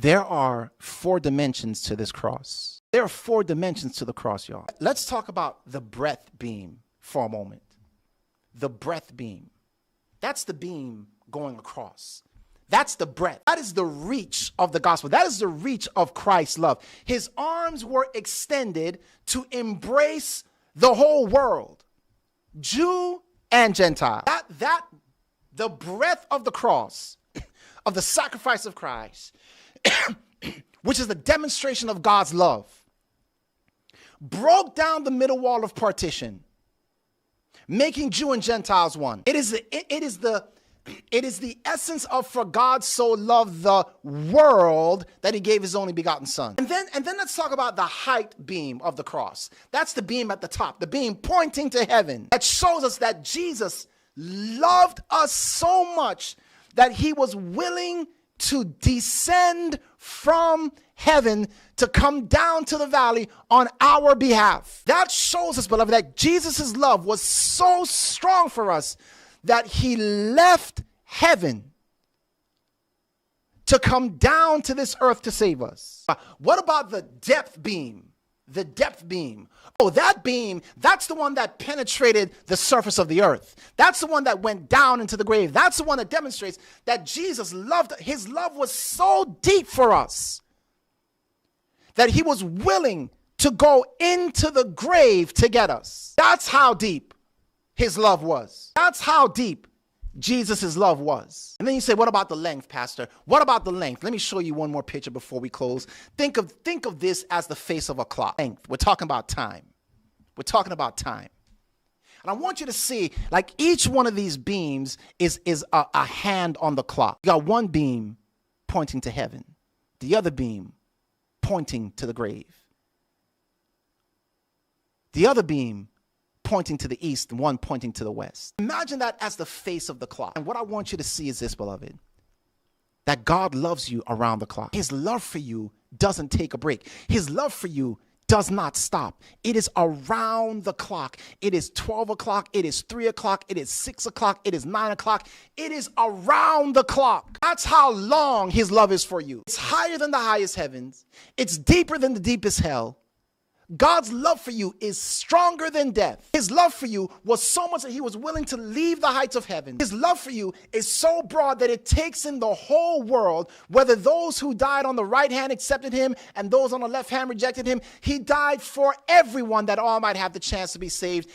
There are 4 dimensions to this cross. There are 4 dimensions to the cross, y'all. Let's talk about the breath beam for a moment. The breath beam. That's the beam going across. That's the breadth. That is the reach of the gospel. That is the reach of Christ's love. His arms were extended to embrace the whole world, Jew and Gentile. The breadth of the cross, of the sacrifice of Christ, which is the demonstration of God's love, broke down the middle wall of partition, making Jew and Gentiles one. It is the essence of for God so loved the world that he gave his only begotten son. And then let's talk about the height beam of the cross. That's the beam at the top, the beam pointing to heaven. That shows us that Jesus loved us so much that he was willing to descend from heaven to come down to the valley on our behalf. That shows us, beloved, that Jesus' love was so strong for us that he left heaven to come down to this earth to save us. What about the depth beam? The depth beam. Oh, that beam, that's the one that penetrated the surface of the earth. That's the one that went down into the grave. That's the one that demonstrates that Jesus loved, his love was so deep for us that he was willing to go into the grave to get us. That's how deep his love was. That's how deep Jesus' love was. And then you say, what about the length, Pastor? What about the length? Let me show you one more picture before we close. Think of this as the face of a clock. Length. We're talking about time. We're talking about time. And I want you to see, like, each one of these beams is a hand on the clock. You got one beam pointing to heaven, the other beam pointing to the grave, the other beam pointing to the east and one pointing to the west. Imagine that as the face of the clock. And what I want you to see is this, beloved, that God loves you around the clock. His love for you doesn't take a break. His love for you does not stop. It is around the clock. It is 12 o'clock. It is 3 o'clock. It is 6 o'clock. It is 9 o'clock. It is around the clock. That's how long his love is for you. It's higher than the highest heavens. It's deeper than the deepest hell. God's love for you is stronger than death. His love for you was so much that he was willing to leave the heights of heaven. His love for you is so broad that it takes in the whole world, whether those who died on the right hand accepted him and those on the left hand rejected him. He died for everyone that all might have the chance to be saved.